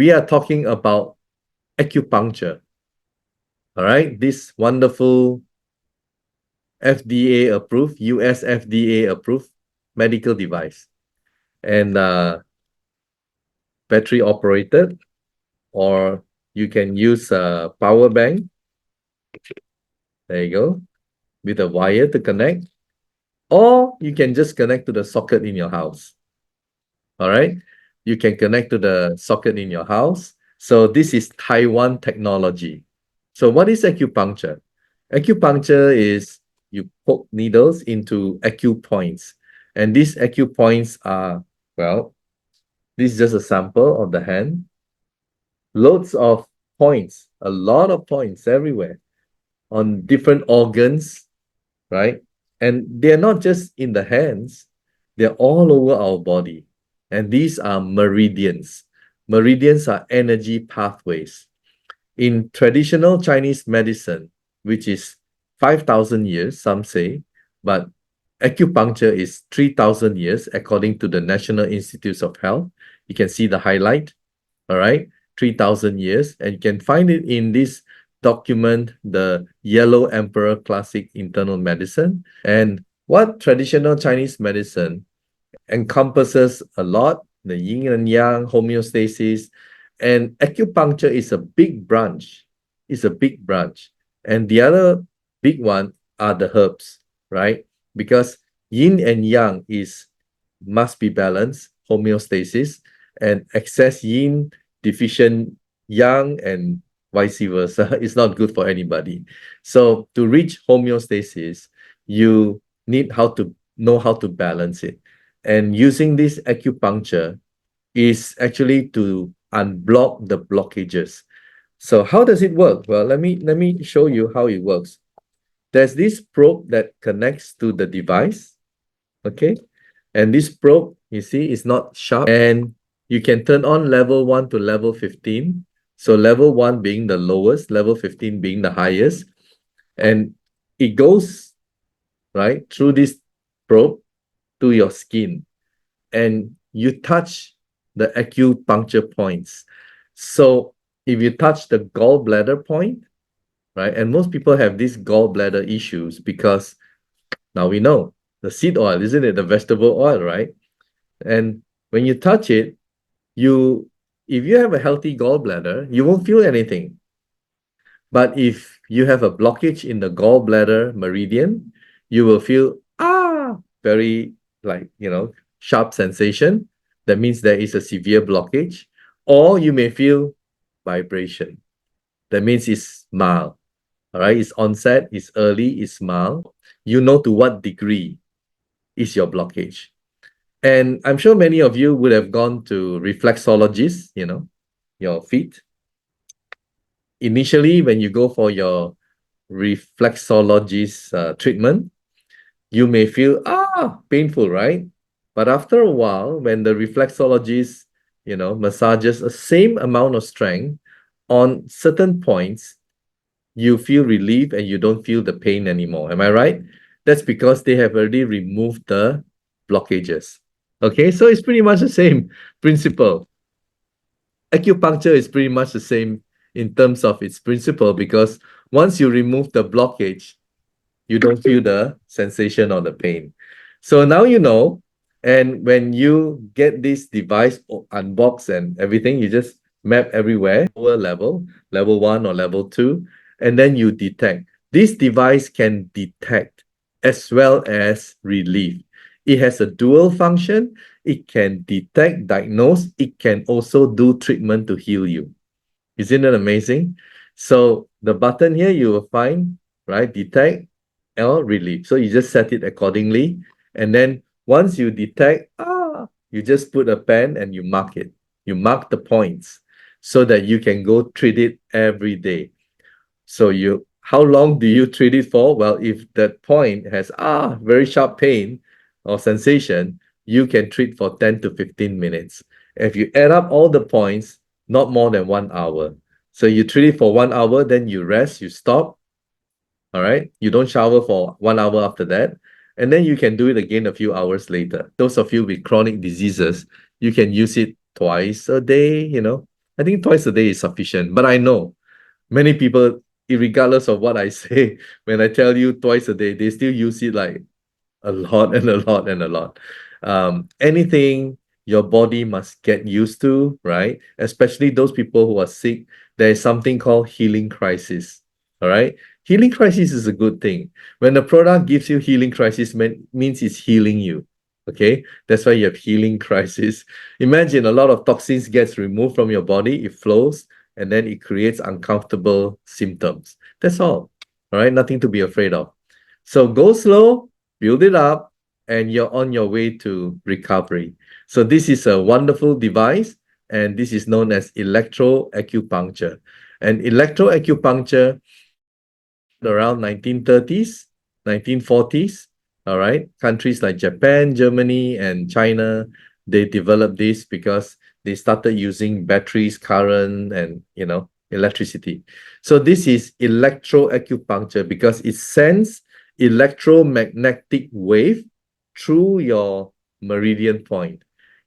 we are talking about acupuncture. All right, this wonderful FDA approved, US FDA approved medical device, and battery operated, or you can use a power bank. There you go, with a wire to connect, or you can just connect to the socket in your house. All right, you can connect to the socket in your house. So this is Taiwan technology. So what is acupuncture? Acupuncture is you poke needles into acupoints. And these acupoints are, well, this is just a sample of the hand. Loads of points, a lot of points everywhere on different organs, right? And they're not just in the hands, they're all over our body. And these are meridians. Meridians are energy pathways. In traditional Chinese medicine, which is 5,000 years, some say, but acupuncture is 3,000 years, according to the National Institutes of Health. You can see the highlight, all right? 3,000 years, and you can find it in this document, the Yellow Emperor Classic Internal Medicine. And what traditional Chinese medicine encompasses a lot, the yin and yang, homeostasis, and acupuncture is a big branch. It's a big branch. And the other big one are the herbs, right? Because yin and yang must be balanced, homeostasis, and excess yin, deficient yang, and vice versa. It's not good for anybody. So to reach homeostasis, you need to know how to balance it. And using this acupuncture is actually to unblock the blockages. So how does it work? Well, let me show you how it works. There's this probe that connects to the device, okay? And this probe, you see, is not sharp, and you can turn on level 1 to level 15. So level 1 being the lowest, level 15 being the highest. And it goes, right, through this probe to your skin, and you touch the acupuncture points. So if you touch the gallbladder point, right, and most people have these gallbladder issues because now we know the seed oil, isn't it? The vegetable oil, right? And when you touch it, if you have a healthy gallbladder, you won't feel anything. But if you have a blockage in the gallbladder meridian, you will feel very sharp sensation. That means there is a severe blockage. Or you may feel vibration. That means it's mild. All right, it's onset, it's early, it's mild. You know to what degree is your blockage. And I'm sure many of you would have gone to reflexologists, your feet. Initially, when you go for your reflexologist treatment, you may feel painful, right? But after a while, when the reflexologist massages the same amount of strength on certain points, you feel relief and you don't feel the pain anymore. Am I right? That's because they have already removed the blockages. Okay, so it's pretty much the same principle. Acupuncture is pretty much the same in terms of its principle, because once you remove the blockage, you don't feel the sensation or the pain. So now you know, and when you get this device unboxed and everything, you just map everywhere, lower level 1 or level 2, and then you detect. This device can detect as well as relieve. It has a dual function. It can detect, diagnose. It can also do treatment to heal you. Isn't it amazing? So the button here you will find, right, detect or relieve. So you just set it accordingly. And then once you detect, you just put a pen and you mark it. You mark the points so that you can go treat it every day. So how long do you treat it for? Well, if that point has very sharp pain or sensation, you can treat for 10 to 15 minutes. If you add up all the points, not more than 1 hour. So you treat it for 1 hour, then you rest, you stop. All right. You don't shower for 1 hour after that. And then you can do it again a few hours later. Those of you with chronic diseases, you can use it twice a day, I think twice a day is sufficient. But I know many people, regardless of what I say, when I tell you twice a day, they still use it like a lot and a lot and a lot. Anything your body must get used to, right? Especially those people who are sick, there is something called healing crisis. All right. Healing crisis is a good thing. When the product gives you healing crisis, means it's healing you. Okay. That's why you have healing crisis. Imagine a lot of toxins gets removed from your body, it flows, and then it creates uncomfortable symptoms. That's all. All right. Nothing to be afraid of. So go slow, build it up, and you're on your way to recovery. So this is a wonderful device, and this is known as electroacupuncture. And electroacupuncture started around 1930s, 1940s. All right, countries like Japan, Germany, and China, they developed this because they started using batteries, current, and electricity. So this is electroacupuncture because it sends electromagnetic wave through your meridian point.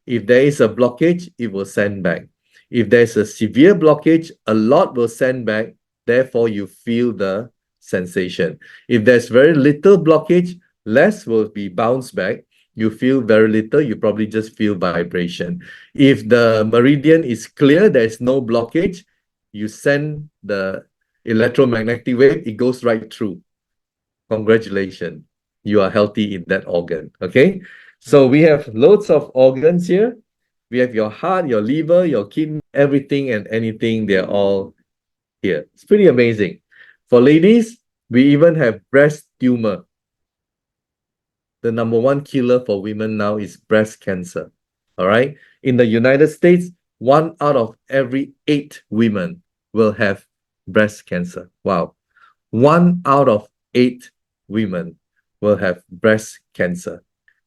If there is a blockage, it will send back. If there's a severe blockage, a lot will send back. Therefore, you feel the sensation. If there's very little blockage, less will be bounced back. You feel very little, you probably just feel vibration. If the meridian is clear, there's no blockage, you send the electromagnetic wave, it goes right through. Congratulations, you are healthy in that organ. Okay, so we have loads of organs here. We have your heart, your liver, your kidney, everything and anything, they're all here. It's pretty amazing. For ladies, we even have breast tumor. The number one killer for women now is breast cancer. All right. In the United States, 1 out of every 8 women will have breast cancer. Wow. 1 out of 8 women will have breast cancer.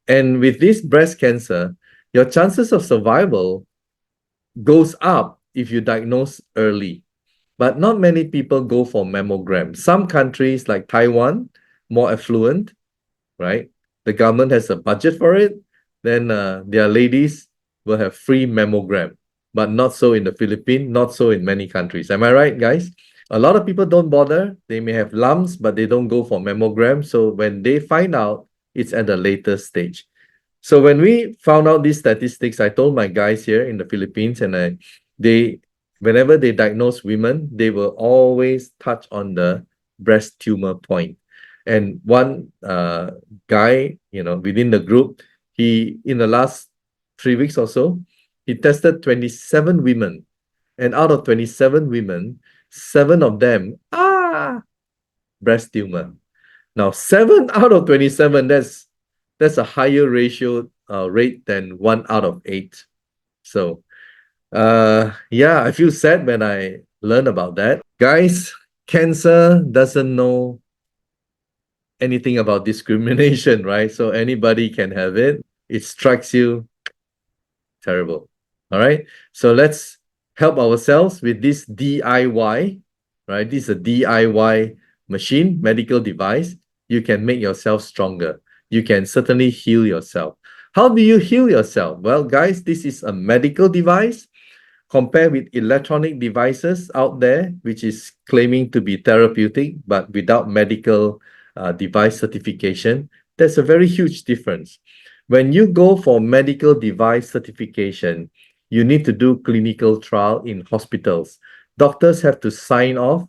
And with this breast cancer, your chances of survival goes up if you diagnose early. But not many people go for mammogram. Some countries like Taiwan, more affluent, right? The government has a budget for it. Then their ladies will have free mammogram, but not so in the Philippines, not so in many countries. Am I right, guys? A lot of people don't bother. They may have lumps, but they don't go for mammogram. So when they find out, it's at a later stage. So when we found out these statistics, I told my guys here in the Philippines, and whenever they diagnose women, they will always touch on the breast tumor point. And one guy, within the group, he in the last 3 weeks or so, he tested 27 women, and out of 27 women, 7 of them breast tumor. Now 7 out of 27, that's a higher ratio rate than 1 out of 8. So yeah, I feel sad when I learn about that. Guys, cancer doesn't know anything about discrimination, right? So anybody can have it. It strikes you terrible. All right. So let's help ourselves with this DIY, right? This is a DIY machine, medical device. You can make yourself stronger. You can certainly heal yourself. How do you heal yourself? Well, guys, this is a medical device compared with electronic devices out there, which is claiming to be therapeutic, but without medical device certification. There's a very huge difference. When you go for medical device certification, you need to do clinical trial in hospitals. Doctors have to sign off,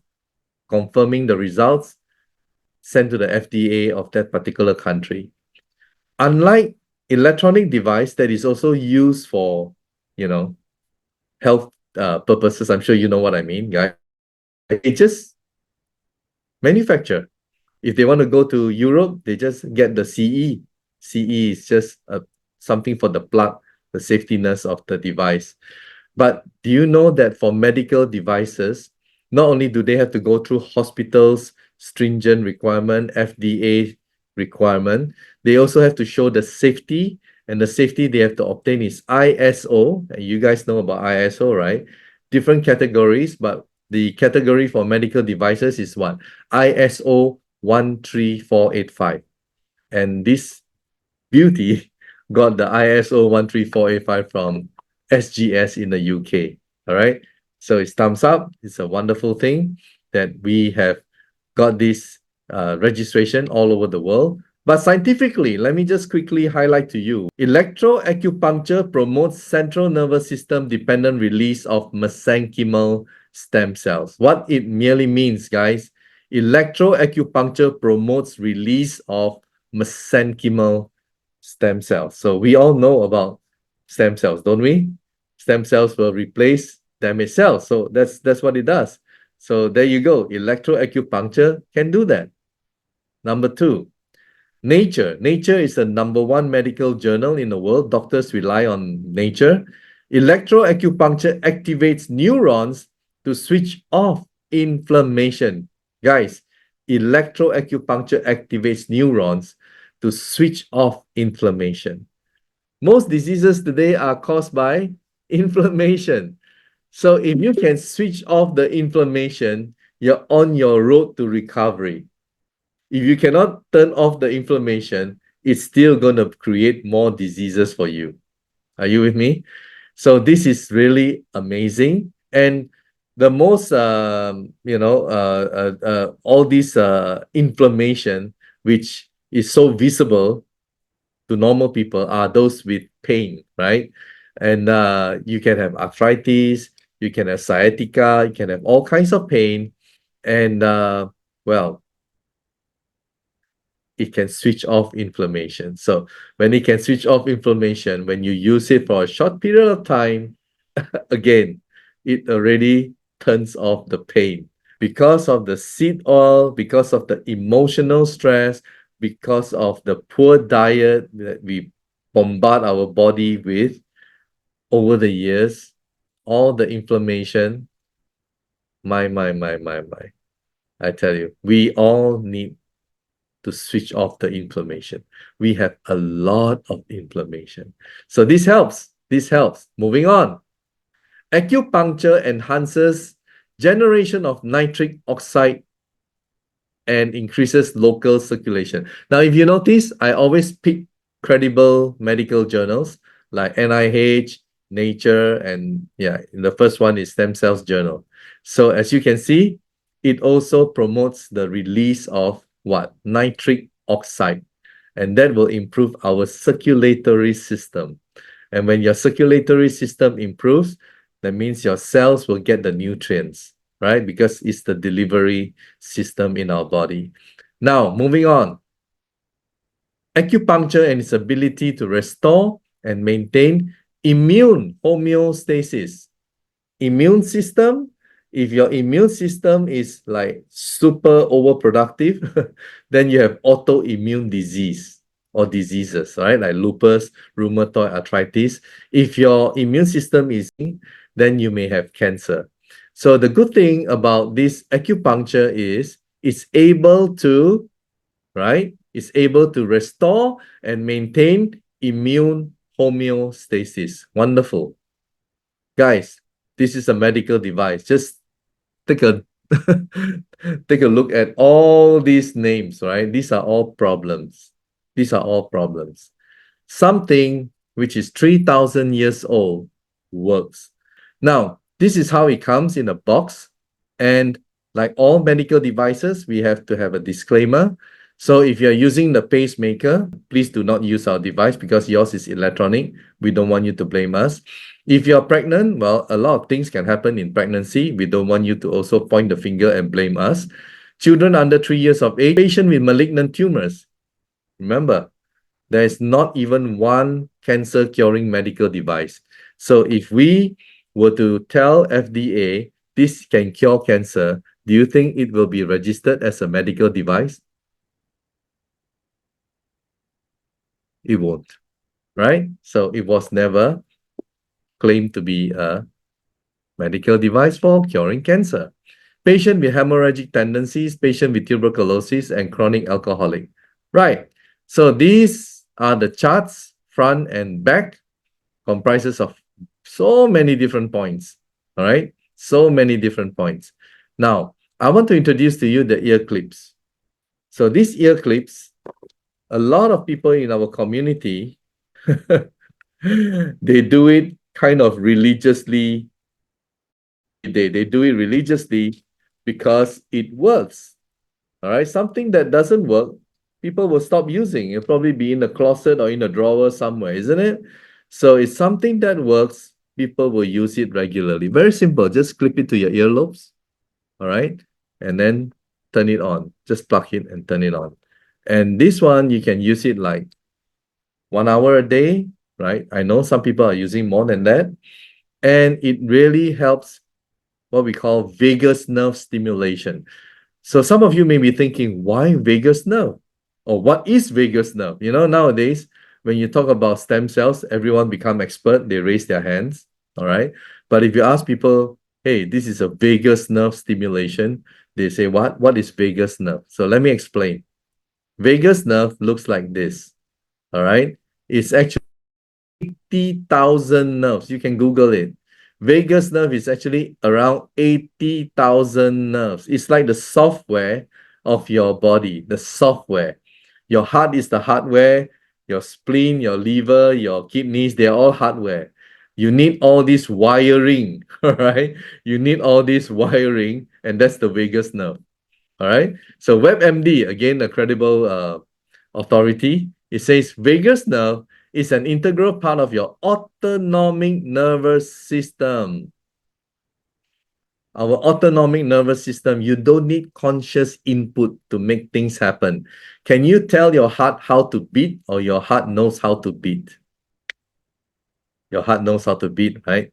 confirming the results, sent to the FDA of that particular country. Unlike electronic device that is also used for, health purposes, I'm sure you know what I mean, guys. It just manufacture. If they want to go to Europe, they just get the CE. CE is just something for the plug, the safetiness of the device. But do you know that for medical devices, not only do they have to go through hospitals, stringent requirement, FDA requirement, they also have to show the safety, and the safety they have to obtain is ISO. And you guys know about ISO, right? Different categories, but the category for medical devices is what? ISO 13485. And this beauty got the ISO 13485 from SGS in the UK. All right. So it's thumbs up. It's a wonderful thing that we have got this registration all over the world. But scientifically, let me just quickly highlight to you. Electroacupuncture promotes central nervous system dependent release of mesenchymal stem cells. What it merely means, guys, electroacupuncture promotes release of mesenchymal stem cells. So we all know about stem cells, don't we? Stem cells will replace damaged cells. So that's what it does. So there you go. Electroacupuncture can do that. Number two, Nature. Nature is the number one medical journal in the world. Doctors rely on Nature. Electroacupuncture activates neurons to switch off inflammation. Guys, electroacupuncture activates neurons to switch off inflammation. Most diseases today are caused by inflammation. So if you can switch off the inflammation, you're on your road to recovery. If you cannot turn off the inflammation, it's still going to create more diseases for you. Are you with me? So this is really amazing. And the most, all this inflammation, which is so visible to normal people, are those with pain, right? And you can have arthritis, you can have sciatica, you can have all kinds of pain. And well, it can switch off inflammation. So when it can switch off inflammation, when you use it for a short period of time, again, it already turns off the pain. Because of the seed oil, because of the emotional stress, because of the poor diet that we bombard our body with over the years, all the inflammation, my. I tell you, we all need to switch off the inflammation. We have a lot of inflammation. So this helps. This helps. Moving on. Acupuncture enhances generation of nitric oxide and increases local circulation. Now, if you notice, I always pick credible medical journals like NIH, Nature, and yeah, the first one is Stem Cells Journal. So as you can see, it also promotes the release of what? Nitric oxide. And that will improve our circulatory system. And when your circulatory system improves, that means your cells will get the nutrients, right? Because it's the delivery system in our body. Now, moving on. Acupuncture and its ability to restore and maintain immune homeostasis. Immune system, if your immune system is like super overproductive, then you have autoimmune disease or diseases, right? Like lupus, rheumatoid arthritis. If your immune system is, then you may have cancer. So the good thing about this acupuncture is it's able to, right? It's able to restore and maintain immune homeostasis. Wonderful. Guys, this is a medical device. Just take a take a look at all these names, right? These are all problems. These are all problems. Something which is 3,000 years old works. Now, this is how it comes in a box. And like all medical devices, we have to have a disclaimer. So if you're using the pacemaker, please do not use our device because yours is electronic. We don't want you to blame us. If you're pregnant, well, a lot of things can happen in pregnancy. We don't want you to also point the finger and blame us. Children under 3 years of age, patient with malignant tumors. Remember, there is not even one cancer curing medical device. So if we were to tell FDA this can cure cancer, do you think it will be registered as a medical device? It won't, right? So it was never claimed to be a medical device for curing cancer. Patient with hemorrhagic tendencies, patient with tuberculosis, and chronic alcoholic. Right. So these are the charts, front and back, comprises of so many different points. All right. So many different points. Now, I want to introduce to you the ear clips. So these ear clips, a lot of people in our community, they do it kind of religiously They do it religiously because it works. All right. Something that doesn't work, people will stop using. It'll probably be in a closet or in a drawer somewhere, isn't it? So it's something that works. People will use it regularly. Very simple. Just clip it to your earlobes. All right. And then turn it on. Just plug it and turn it on. And this one, you can use it like 1 hour a day, right? I know some people are using more than that. And it really helps what we call vagus nerve stimulation. So some of you may be thinking, why vagus nerve? Or what is vagus nerve? You know, nowadays, when you talk about stem cells, everyone become expert. They raise their hands. All right. But if you ask people, hey, this is a vagus nerve stimulation, they say, what? What is vagus nerve? So let me explain. Vagus nerve looks like this. All right. It's actually 80,000 nerves. You can Google it. Vagus nerve is actually around 80,000 nerves. It's like the software of your body, the software. Your heart is the hardware, your spleen, your liver, your kidneys, they're all hardware. You need all this wiring, all right? You need all this wiring, and that's the vagus nerve. All right. So WebMD, again, a credible authority, it says vagus nerve is an integral part of your autonomic nervous system. Our autonomic nervous system, you don't need conscious input to make things happen. Can you tell your heart how to beat, or your heart knows how to beat? Your heart knows how to beat, right?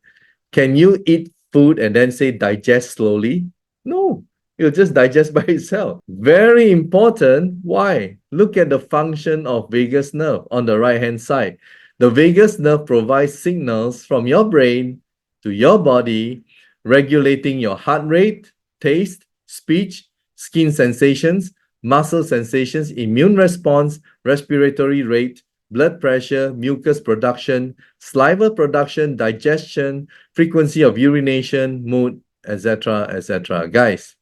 Can you eat food and then say digest slowly? No, it'll just digest by itself. Very important. Why? Look at the function of vagus nerve on the right hand side. The vagus nerve provides signals from your brain to your body, regulating your heart rate, taste, speech, skin sensations, muscle sensations, immune response, respiratory rate, blood pressure, mucus production, saliva production, digestion, frequency of urination, mood, etc., etc. Guys,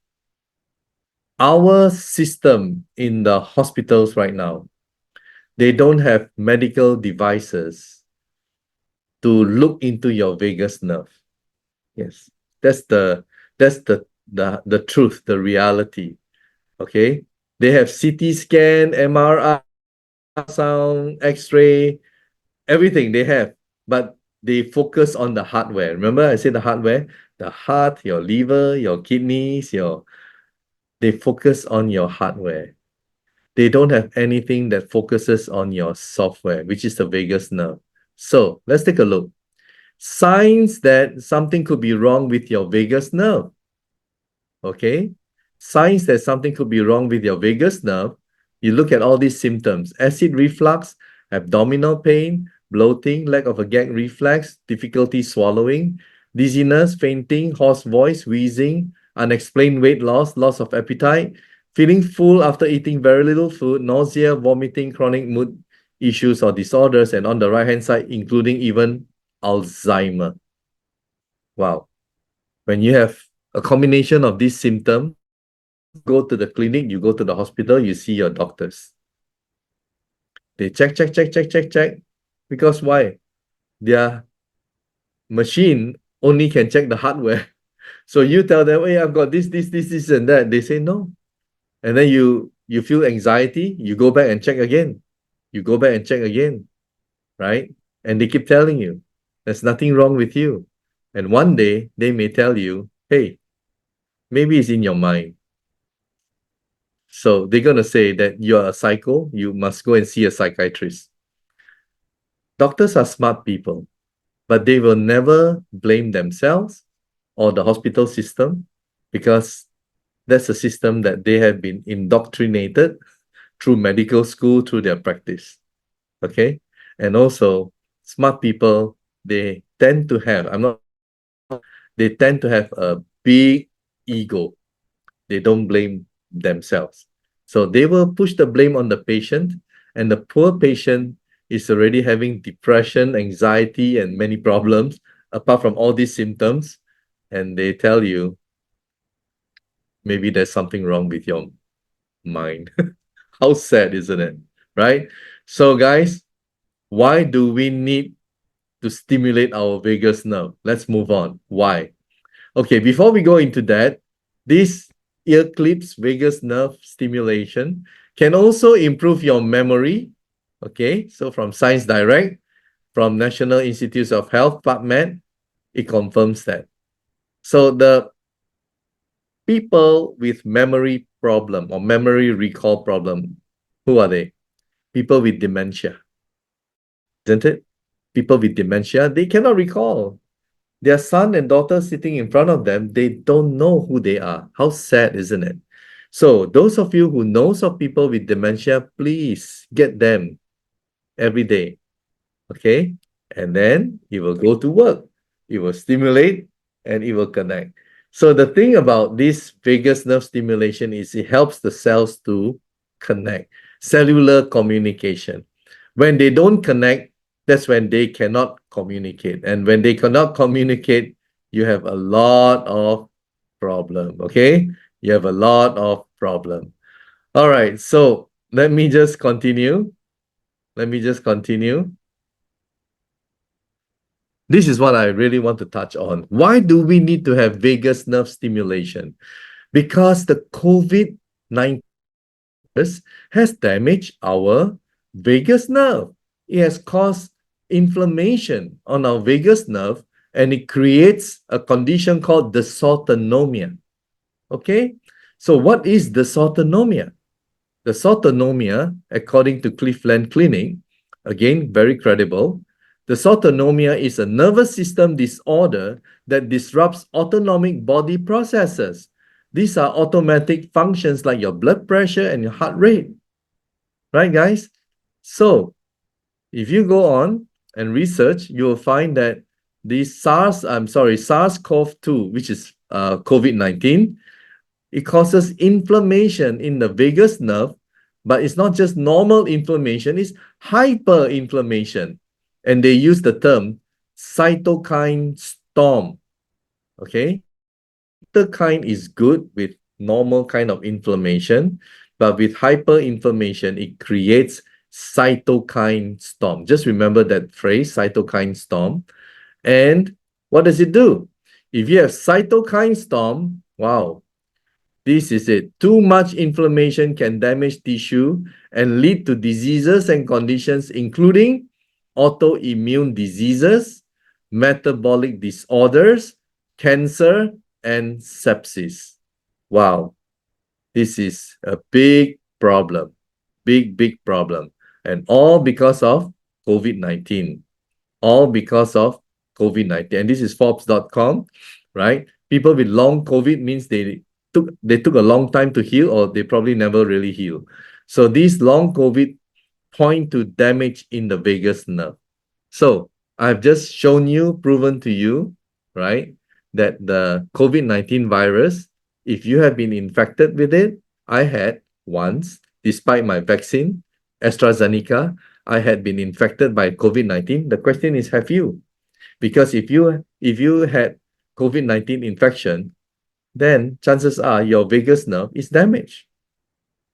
our system in the hospitals right now, they don't have medical devices to look into your vagus nerve. Yes, that's the truth, the reality. Okay, they have CT scan, MRI, sound, X-ray, everything they have, but they focus on the hardware. Remember, I said the hardware, the heart, your liver, your kidneys, they focus on your hardware. They don't have anything that focuses on your software, which is the vagus nerve. So let's take a look. Signs that something could be wrong with your vagus nerve. Okay? Signs that something could be wrong with your vagus nerve. You look at all these symptoms: acid reflux, abdominal pain, bloating, lack of a gag reflex, difficulty swallowing, dizziness, fainting, hoarse voice, wheezing, unexplained weight loss, loss of appetite, feeling full after eating very little food, nausea, vomiting, chronic mood issues or disorders, and on the right hand side, including even Alzheimer. Wow. When you have a combination of these symptoms, go to the clinic, you go to the hospital, you see your doctors. They check. Because why? Their machine only can check the hardware. So you tell them, hey, I've got this, and that. They say no. And then you feel anxiety, you go back and check again. You go back and check again, right? And they keep telling you, there's nothing wrong with you. And one day they may tell you, hey, maybe it's in your mind. So they're going to say that you're a psycho, you must go and see a psychiatrist. Doctors are smart people, but they will never blame themselves or the hospital system, because that's a system that they have been indoctrinated through medical school, through their practice. Okay? And also, smart people, they tend to have, they tend to have a big ego. They don't blame themselves. So they will push the blame on the patient, and the poor patient is already having depression, anxiety, and many problems apart from all these symptoms. And they tell you, maybe there's something wrong with your mind. How sad, isn't it? Right? So, guys, why do we need to stimulate our vagus nerve? Let's move on. Why? Okay, before we go into that, this ear clips vagus nerve stimulation can also improve your memory. Okay, so from Science Direct, from National Institutes of Health, PubMed, it confirms that. So the people with memory problem or memory recall problem, who are they? People with dementia, isn't it? People with dementia, they cannot recall. Their son and daughter sitting in front of them, they don't know who they are. How sad, isn't it? So those of you who knows of people with dementia, please get them every day. Okay? And then it will go to work. It will stimulate and it will connect. So the thing about this vagus nerve stimulation is it helps the cells to connect, cellular communication. When they don't connect, that's when they cannot communicate. And when they cannot communicate, you have a lot of problem. Okay? You have a lot of problem. All right. So let me just continue. Let me just continue. This is what I really want to touch on. Why do we need to have vagus nerve stimulation? Because the COVID-19 has damaged our vagus nerve. It has caused inflammation on our vagus nerve and it creates a condition called dysautonomia. Okay? So what is dysautonomia? Dysautonomia, according to Cleveland Clinic, again, very credible, dysautonomia is a nervous system disorder that disrupts autonomic body processes. These are automatic functions like your blood pressure and your heart rate. Right, guys? So, if you go on and research, you will find that the SARS-CoV-2, which is COVID-19, it causes inflammation in the vagus nerve, but it's not just normal inflammation, it's hyperinflammation. And they use the term cytokine storm. Okay? Cytokine is good with normal kind of inflammation, but with hyperinflammation, it creates cytokine storm. Just remember that phrase, cytokine storm. And what does it do? If you have cytokine storm, wow, this is it. Too much inflammation can damage tissue and lead to diseases and conditions including autoimmune diseases, metabolic disorders, cancer, and sepsis. Wow, this is a big problem. Big problem. And all because of COVID-19. All because of COVID-19. And this is Forbes.com, right? People with long COVID means they took a long time to heal or they probably never really heal. So these long COVID point to damage in the vagus nerve. So I've just shown you, proven to you, right, that the COVID-19 virus, if you have been infected with it, I had once, despite my vaccine, AstraZeneca, I had been infected by COVID-19. The question is, have you? Because if you had COVID-19 infection, then chances are your vagus nerve is damaged.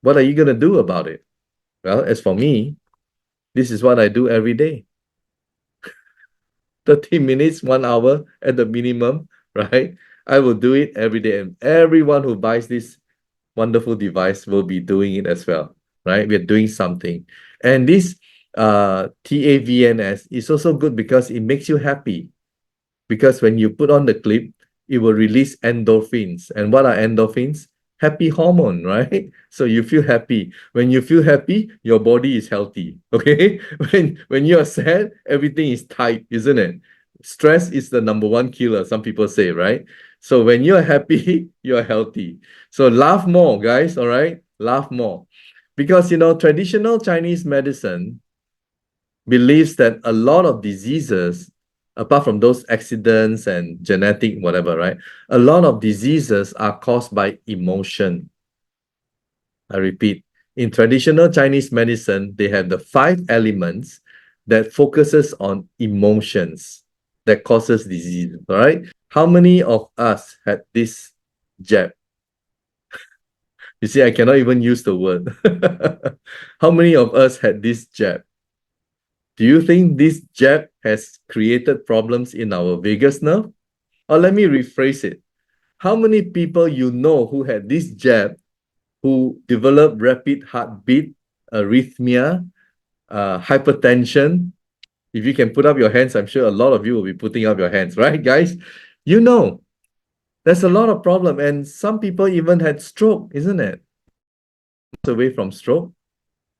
What are you going to do about it? Well, as for me, this is what I do every day. 30 minutes, 1 hour at the minimum, right? I will do it every day. And everyone who buys this wonderful device will be doing it as well, right? We're doing something. And this TAVNS is also good because it makes you happy. Because when you put on the clip, it will release endorphins. And what are endorphins? Happy hormone, right? So you feel happy. When you feel happy, your body is healthy. Okay? When you are sad, everything is tight, isn't it? Stress is the number one killer, some people say, right? So when you're happy, you're healthy. So laugh more, guys, all right? Laugh more. Because traditional Chinese medicine believes that a lot of diseases, apart from those accidents and genetic, whatever, right? A lot of diseases are caused by emotion. I repeat, in traditional Chinese medicine, they have the 5 elements that focuses on emotions that causes disease, all right? How many of us had this jab? You see, I cannot even use the word. How many of us had this jab? Do you think this jab has created problems in our vagus nerve? Or let me rephrase it. How many people you know who had this jab, who developed rapid heartbeat, arrhythmia, hypertension? If you can put up your hands, I'm sure a lot of you will be putting up your hands, right, guys? You know, there's a lot of problem, and some people even had stroke, isn't it? Away from stroke,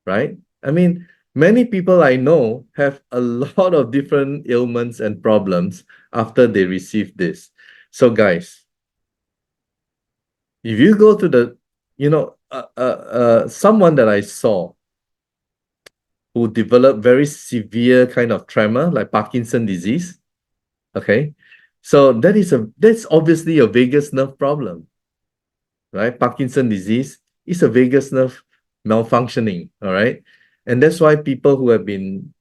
right? I mean, many people I know have a lot of different ailments and problems after they receive this. So, guys, if you go to the, someone that I saw who developed very severe kind of tremor, like Parkinson disease, okay? So that's obviously a vagus nerve problem, right? Parkinson disease is a vagus nerve malfunctioning, all right? And that's why people who have been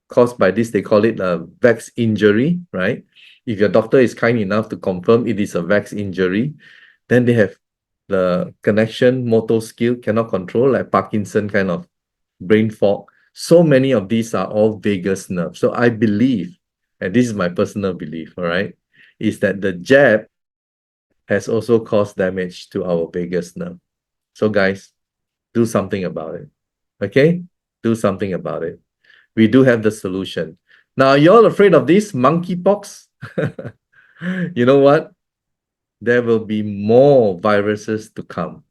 caused by this, they call it a VAX injury, right? If your doctor is kind enough to confirm it is a VAX injury, then they have the connection, motor skill cannot control, like Parkinson kind of brain fog. So many of these are all vagus nerve. So I believe, and this is my personal belief, all right, is that the jab has also caused damage to our vagus nerve. So guys, do something about it. Okay? Do something about it. We do have the solution. Now, you're all afraid of this monkeypox? You know what? There will be more viruses to come.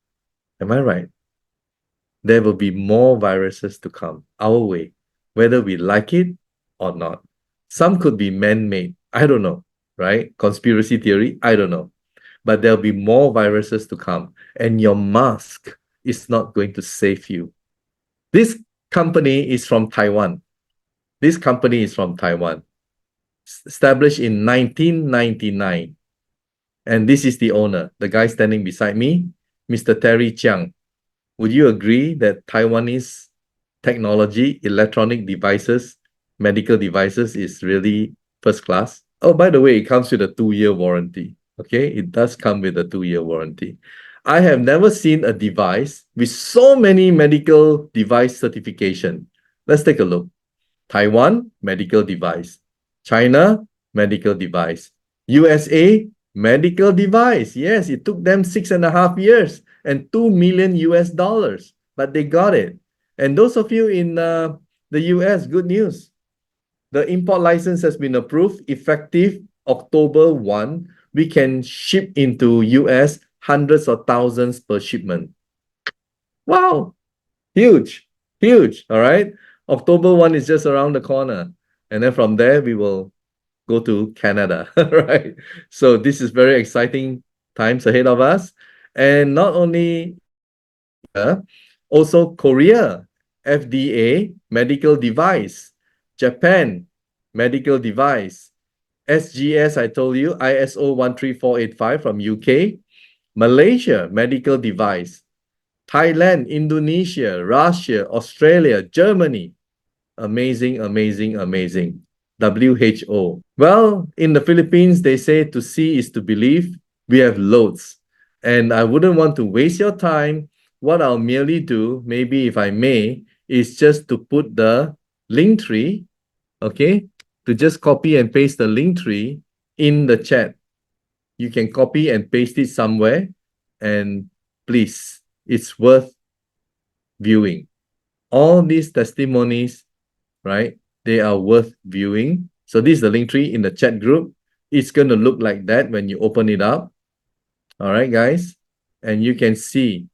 Am I right? There will be more viruses to come our way, whether we like it or not. Some could be man-made. I don't know, right? Conspiracy theory, I don't know. But there'll be more viruses to come, and your mask is not going to save you. This company is from Taiwan. This company is from Taiwan, established in 1999. And this is the owner, the guy standing beside me, Mr. Terry Chiang. Would you agree that Taiwanese technology, electronic devices, medical devices is really first class? Oh, by the way, it comes with a 2-year warranty. Okay, it does come with a 2-year warranty. I have never seen a device with so many medical device certification. Let's take a look. Taiwan, medical device. China, medical device. USA, medical device. Yes, it took them 6.5 years and 2 million US dollars, but they got it. And those of you in the US, good news. The import license has been approved effective October 1. We can ship into US hundreds of thousands per shipment. Wow, huge, huge. All right. October 1 is just around the corner. And then from there, we will go to Canada, right? So this is very exciting times ahead of us. And not only also Korea, FDA, medical device, Japan, medical device, SGS, I told you, ISO 13485 from UK, Malaysia, medical device, Thailand, Indonesia, Russia, Australia, Germany. Amazing, amazing, amazing. WHO. Well, in the Philippines, they say to see is to believe. We have loads. And I wouldn't want to waste your time. What I'll merely do, maybe if I may, is just to put the link tree, okay? To just copy and paste the link tree in the chat. You can copy and paste it somewhere. And please, it's worth viewing. All these testimonies, right? They are worth viewing. So this is the link tree in the chat group. It's going to look like that when you open it up. All right, guys. And you can see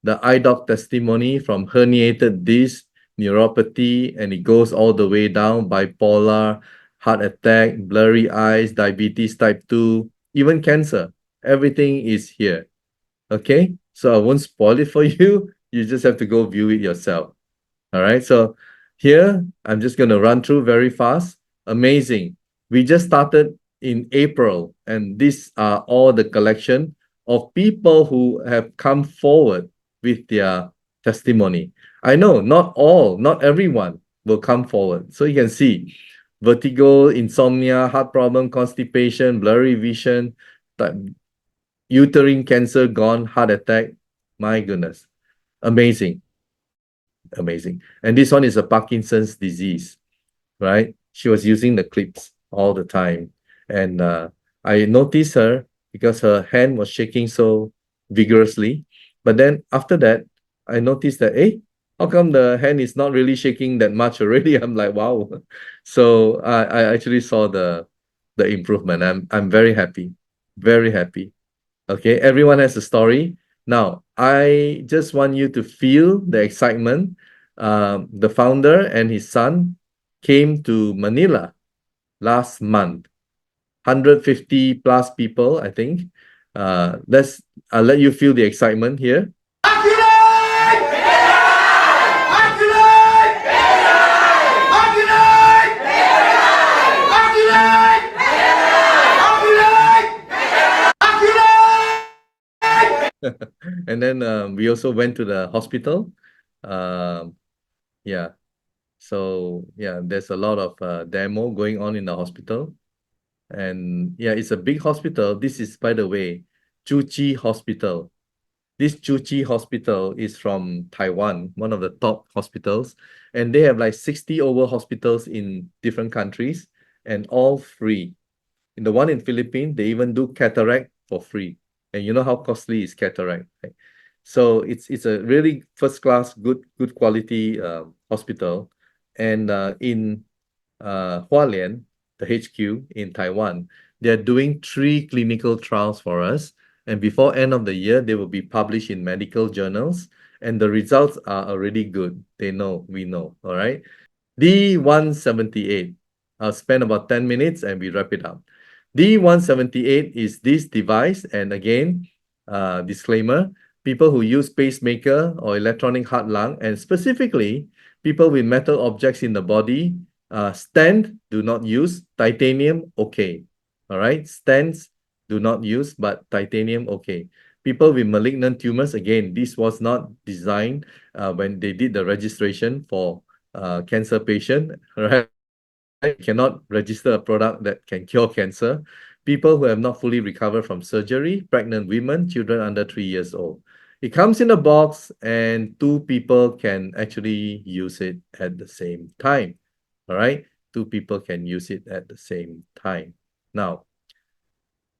the eye doc testimony from herniated disc, neuropathy, and it goes all the way down, bipolar, heart attack, blurry eyes, diabetes type 2, even cancer. Everything is here. Okay? So I won't spoil it for you. You just have to go view it yourself. All right, so here I'm just going to run through very fast. Amazing. We just started in April, and these are all the collection of people who have come forward with their testimony. I know not all, not everyone will come forward. So you can see vertigo, insomnia, heart problem, constipation, blurry vision, uterine cancer gone, heart attack. My goodness. Amazing. Amazing. And this one is a Parkinson's disease, right? She was using the clips all the time. And I noticed her because her hand was shaking so vigorously. But then after that, I noticed that, how come the hand is not really shaking that much already? I'm like, wow. So I actually saw the improvement. I'm very happy, very happy. Okay, everyone has a story. Now, I just want you to feel the excitement. The founder and his son came to Manila last month. 150 plus people, I think. I'll let you feel the excitement here. Aculife! Aculife! Aculife! Aculife! Aculife! And then we also went to the hospital. Um, yeah. So yeah, there's a lot of demo going on in the hospital. And yeah, it's a big hospital. This is, by the way, Chuchi Hospital. This Chuchi Hospital is from Taiwan, one of the top hospitals. And they have like 60 over hospitals in different countries and all free. In the one in Philippines, they even do cataract for free. And you know how costly is cataract, right? So it's a really first class, good quality hospital. And in Hualien, the HQ in Taiwan, they're doing 3 clinical trials for us. And before end of the year, they will be published in medical journals. And the results are already good. They know, we know. All right. D178. I'll spend about 10 minutes and we wrap it up. D178 is this device. And again, disclaimer, people who use pacemaker or electronic heart lung, and specifically people with metal objects in the body, stent, do not use. Titanium, okay. All right. Stents, do not use, but titanium, okay. People with malignant tumors, again, this was not designed when they did the registration for cancer patient, right? You cannot register a product that can cure cancer. People who have not fully recovered from surgery, pregnant women, children under 3 years old. It comes in a box and 2 people can actually use it at the same time. All right? 2 people can use it at the same time. Now,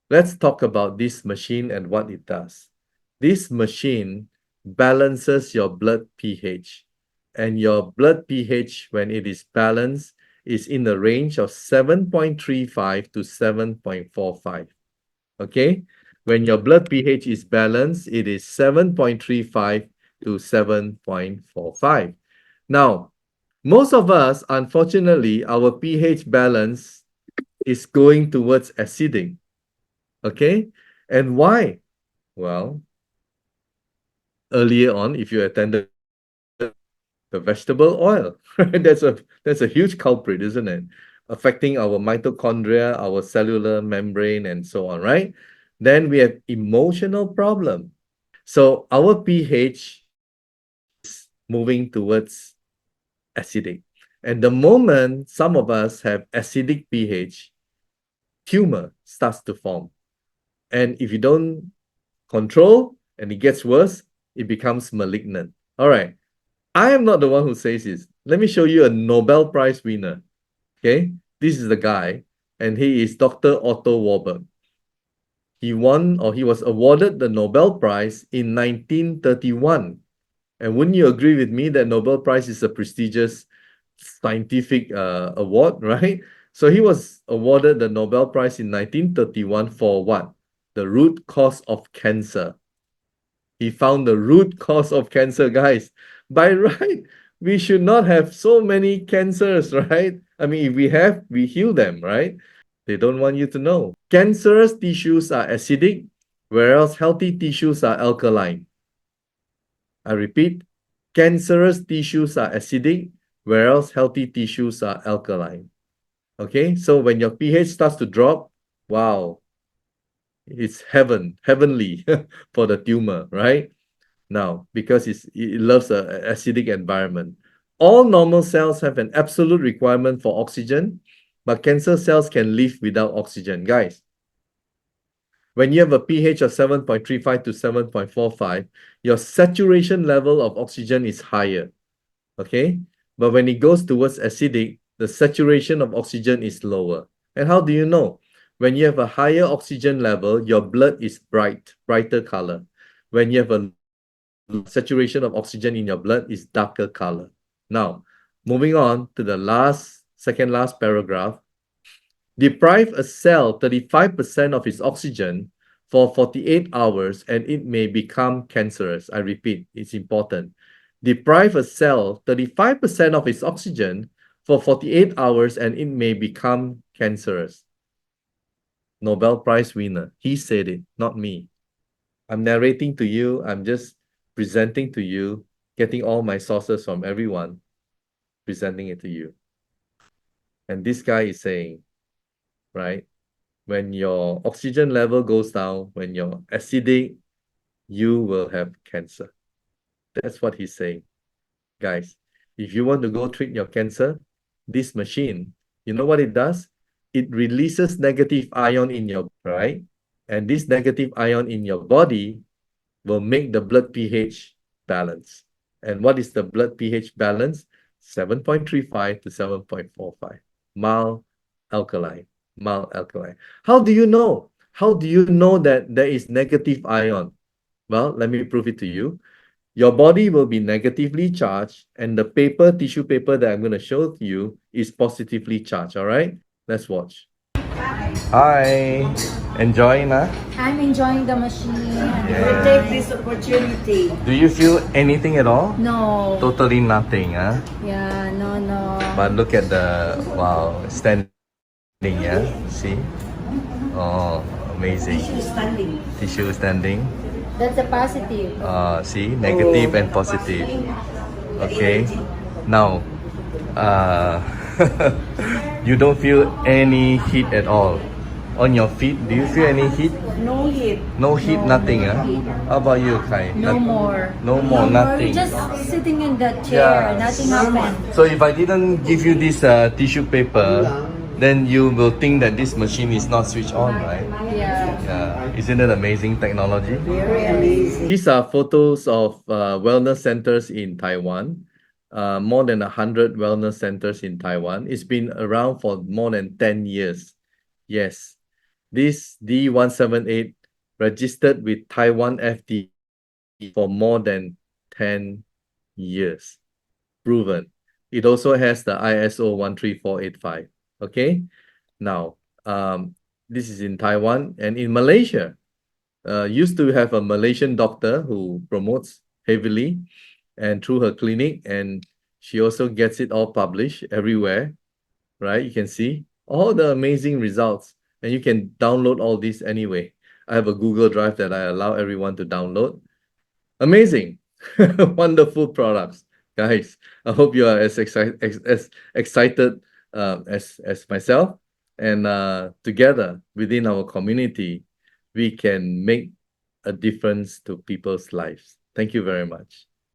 let's talk about this machine and what it does. This machine balances your blood pH, and your blood pH, when it is balanced, is in the range of 7.35 to 7.45. Okay? When your blood pH is balanced, it is 7.35 to 7.45. Now, most of us, unfortunately, our pH balance is going towards acidic. Okay? And why? Well, earlier on, if you attended the vegetable oil, right? That's a huge culprit, isn't it? Affecting our mitochondria, our cellular membrane, and so on, right? Then we have emotional problem. So our pH is moving towards acidic. And the moment some of us have acidic pH, tumor starts to form. And if you don't control and it gets worse, it becomes malignant. All right. I am not the one who says this. Let me show you a Nobel Prize winner. Okay. This is the guy, and he is Dr. Otto Warburg. He won, or he was awarded, the Nobel Prize in 1931. And wouldn't you agree with me that Nobel Prize is a prestigious scientific award, right? So he was awarded the Nobel Prize in 1931 for what? The root cause of cancer. He found the root cause of cancer, guys. By right, we should not have so many cancers, right? I mean, if we have, we heal them, right? They don't want you to know. Cancerous tissues are acidic, whereas healthy tissues are alkaline. I repeat, cancerous tissues are acidic, whereas healthy tissues are alkaline. Okay, so when your pH starts to drop, wow, it's heavenly for the tumor, right? Now, because it loves an acidic environment. All normal cells have an absolute requirement for oxygen, but cancer cells can live without oxygen. Guys, when you have a pH of 7.35 to 7.45, your saturation level of oxygen is higher. Okay? But when it goes towards acidic, the saturation of oxygen is lower. And how do you know? When you have a higher oxygen level, your blood is brighter color. When you have a saturation of oxygen in your blood is darker color. Now, moving on to the second last paragraph. Deprive a cell 35% of its oxygen for 48 hours and it may become cancerous. I repeat, it's important. Deprive a cell 35% of its oxygen for 48 hours and it may become cancerous. Nobel Prize winner. He said it, not me. I'm narrating to you. I'm just presenting to you, getting all my sources from everyone, presenting it to you. And this guy is saying, right, when your oxygen level goes down, when you're acidic, you will have cancer. That's what he's saying. Guys, if you want to go treat your cancer, this machine, you know what it does? It releases negative ion in your body, right? And this negative ion in your body will make the blood pH balance. And what is the blood pH balance? 7.35 to 7.45. Mild alkaline. Mild alkaline. How do you know? How do you know that there is negative ion? Well, let me prove it to you. Your body will be negatively charged, and the tissue paper that I'm going to show you is positively charged. All right? Let's watch. Hi. Enjoying, huh? I'm enjoying the machine. Yeah. Take this opportunity. Do you feel anything at all? No. Totally nothing, huh? Yeah, no. But look at the, wow, standing, yeah? See? Oh, amazing. Tissue standing. Tissue standing. That's a positive. See? Negative and positive. Okay. Now, you don't feel any heat at all. On your feet, do you feel any heat? No heat. No heat, nothing, huh? How about you, Kai? No more. No more, nothing. Just sitting in the chair. Yeah. Nothing happened. So if I didn't give you this tissue paper, then you will think that this machine is not switched on, right? Yeah. Yeah. Isn't it amazing technology? Very amazing. These are photos of wellness centers in Taiwan. More than 100 wellness centers in Taiwan. It's been around for more than 10 years. Yes. This D178 registered with Taiwan FDA for more than 10 years. Proven. It also has the ISO 13485. Okay. Now, this is in Taiwan, and in Malaysia. Used to have a Malaysian doctor who promotes heavily and through her clinic, and she also gets it all published everywhere, right? You can see all the amazing results, and you can download all this anyway. I have a Google Drive that I allow everyone to download. Amazing. Wonderful products, guys. I hope you are as excited as myself, and together within our community, we can make a difference to people's lives. Thank you very much.